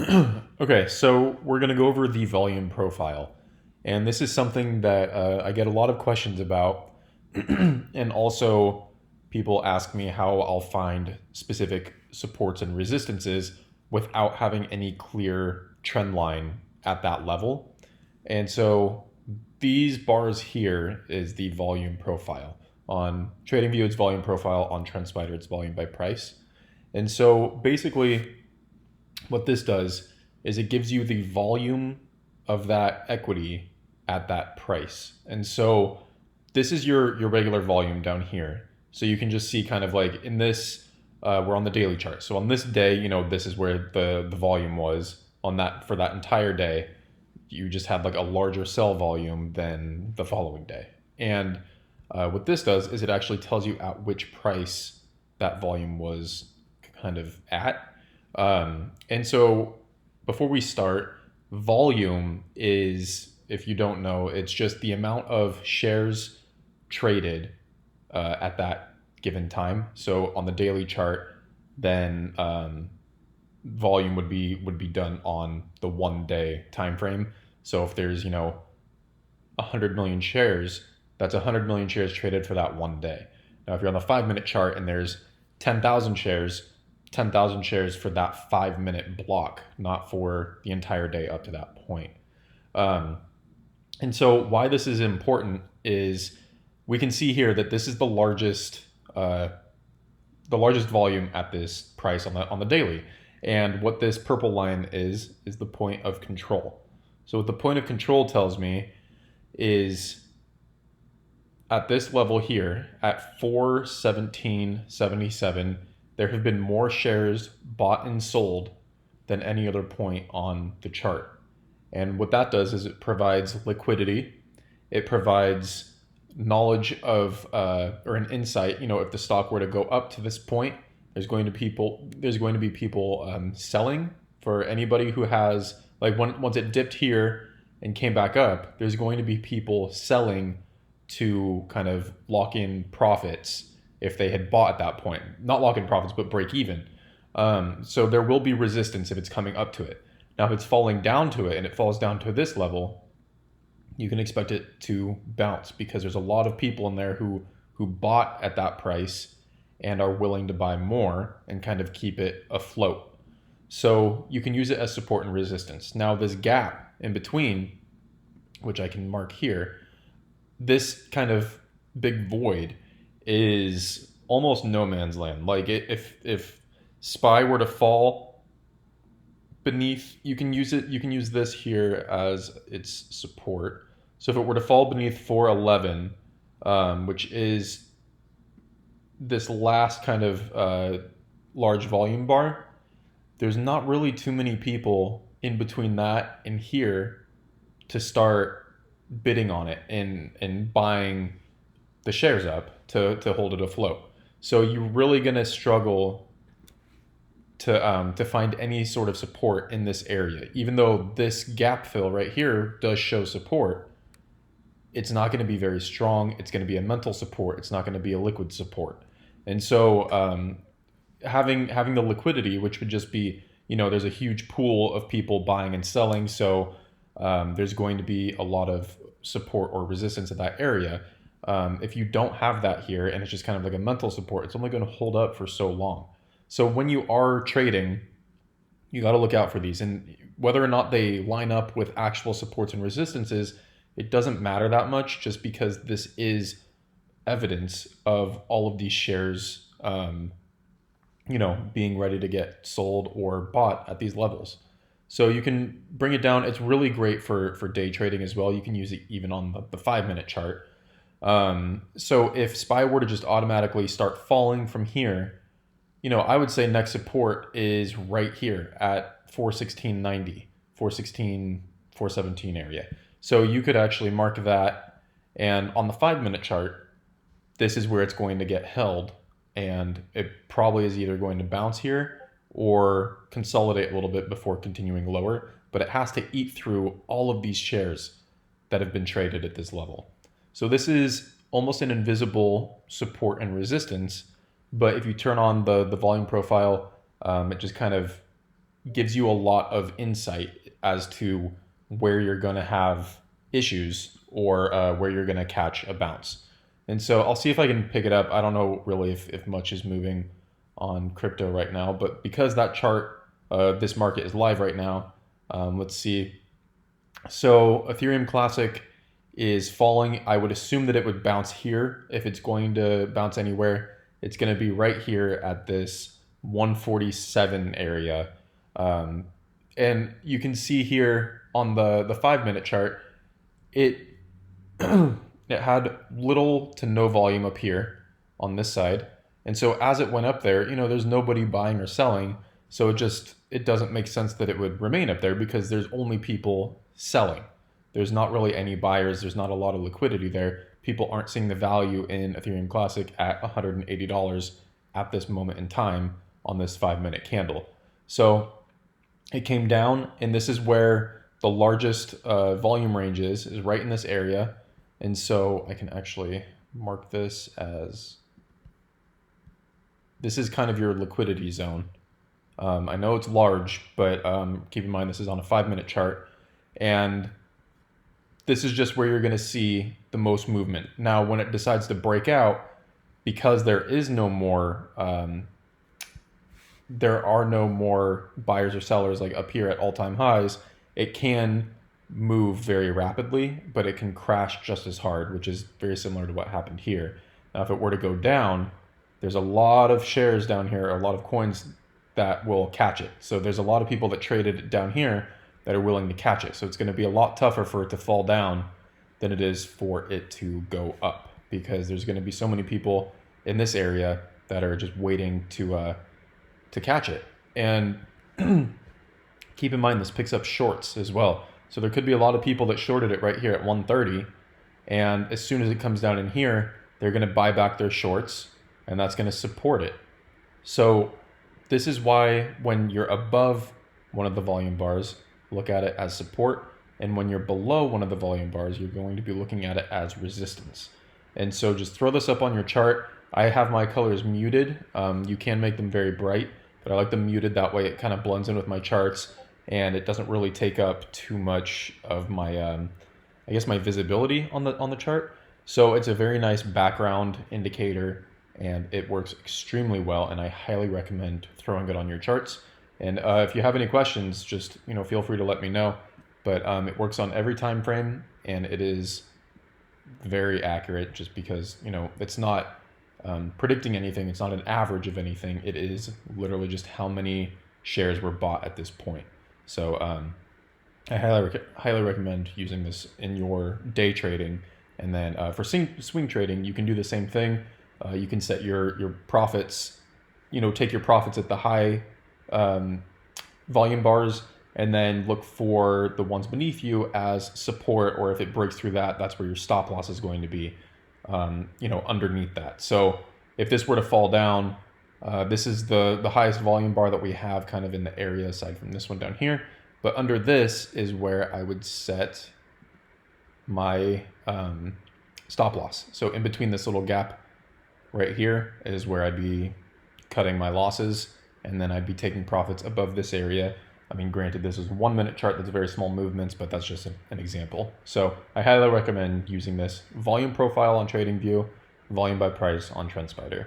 Okay, so we're going to go over the volume profile. And this is something that I get a lot of questions about. And also, people ask me how I'll find specific supports and resistances without having any clear trend line at that level. And so, these bars here is the volume profile. On TradingView, it's volume profile. On TrendSpider, it's volume by price. And so, basically, what this does is it gives you the volume of that equity at that price. And so this is your regular volume down here. So you can just see kind of like in this, we're on the daily chart. So on this day, this is where the volume was on that for that entire day. You just had like a larger sell volume than the following day. And what this does is it actually tells you at which price that volume was kind of at. And so before we start, volume is, if you don't know, it's just the amount of shares traded at that given time. So on the daily chart, then volume would be done on the 1 day time frame. So if there's 100 million shares, that's 100 million shares traded for that 1 day. Now if you're on the 5 minute chart and there's 10,000 shares, 10,000 shares for that 5 minute block, not for the entire day up to that point. And so why this is important is we can see here that this is the largest volume at this price on the daily. And what this purple line is the point of control. So what the point of control tells me is at this level here at 417.77, there have been more shares bought and sold than any other point on the chart. And what that does is it provides liquidity. It provides knowledge of or an insight. If the stock were to go up to this point, there's going to be people selling. For anybody who has once it dipped here and came back up, there's going to be people selling to kind of lock in profits if they had bought at that point. Not lock in profits, but break even. So there will be resistance if it's coming up to it. Now, if it's falling down to it and it falls down to this level, you can expect it to bounce because there's a lot of people in there who bought at that price and are willing to buy more and kind of keep it afloat. So you can use it as support and resistance. Now, this gap in between, which I can mark here, this kind of big void is almost no man's land. Like if SPY were to fall beneath, you can use this here as its support. So if it were to fall beneath 411, which is this last kind of large volume bar, there's not really too many people in between that and here to start bidding on it and buying the shares up to hold it afloat. So you're really going to struggle to find any sort of support in this area. Even though this gap fill right here does show support, it's not going to be very strong. It's going to be a mental support. It's not going to be a liquid support. And so having the liquidity, which would just be, there's a huge pool of people buying and selling. So there's going to be a lot of support or resistance at that area. If you don't have that here and it's just kind of like a mental support, it's only going to hold up for so long. So when you are trading, you got to look out for these. And whether or not they line up with actual supports and resistances, it doesn't matter that much, just because this is evidence of all of these shares, being ready to get sold or bought at these levels. So you can bring it down. It's really great for day trading as well. You can use it even on the 5-minute chart. So if SPY were to just automatically start falling from here, I would say next support is right here at 416.90, 416, 417 area. So you could actually mark that. And on the 5-minute chart, this is where it's going to get held. And it probably is either going to bounce here or consolidate a little bit before continuing lower. But it has to eat through all of these shares that have been traded at this level. So this is almost an invisible support and resistance. But if you turn on the volume profile, it just kind of gives you a lot of insight as to where you're going to have issues or where you're going to catch a bounce. And so I'll see if I can pick it up. I don't know really if much is moving on crypto right now, but because that chart, this market is live right now, let's see. So Ethereum Classic is falling. I would assume that it would bounce here. If it's going to bounce anywhere, it's going to be right here at this 147 area. And you can see here on the 5-minute chart, it it had little to no volume up here on this side. And so as it went up there, there's nobody buying or selling. So it doesn't make sense that it would remain up there because there's only people selling. There's not really any buyers. There's not a lot of liquidity there. People aren't seeing the value in Ethereum Classic at $180 at this moment in time on this 5-minute candle. So it came down, and this is where the largest volume range is right in this area. And so I can actually mark this as, this is kind of your liquidity zone. I know it's large, but keep in mind this is on a 5-minute chart. And this is just where you're going to see the most movement. Now, when it decides to break out, because there are no more buyers or sellers like up here at all-time highs, it can move very rapidly, but it can crash just as hard, which is very similar to what happened here. Now, if it were to go down, there's a lot of shares down here, a lot of coins that will catch it. So there's a lot of people that traded it down here that are willing to catch it. So it's going to be a lot tougher for it to fall down than it is for it to go up, because there's going to be so many people in this area that are just waiting to catch it. And keep in mind, this picks up shorts as well. So there could be a lot of people that shorted it right here at 130. And as soon as it comes down in here, they're going to buy back their shorts, and that's going to support it. So this is why when you're above one of the volume bars, look at it as support. And when you're below one of the volume bars, you're going to be looking at it as resistance. And so just throw this up on your chart. I have my colors muted. You can make them very bright, but I like them muted. That way it kind of blends in with my charts, and it doesn't really take up too much of my, I guess, my visibility on the chart. So it's a very nice background indicator, and it works extremely well, and I highly recommend throwing it on your charts. And if you have any questions, just feel free to let me know. But it works on every time frame, and it is very accurate, just because it's not predicting anything. It's not an average of anything. It is literally just how many shares were bought at this point. So I highly recommend using this in your day trading. And then for swing trading, you can do the same thing. You can set your profits, take your profits at the high volume bars, and then look for the ones beneath you as support, or if it breaks through that, that's where your stop loss is going to be, underneath that. So if this were to fall down, this is the highest volume bar that we have kind of in the area aside from this one down here. But under this is where I would set my stop loss. So in between this little gap right here is where I'd be cutting my losses, and then I'd be taking profits above this area. I mean, granted, this is a 1-minute chart, that's very small movements, but that's just an example. So I highly recommend using this volume profile on TradingView, volume by price on TrendSpider.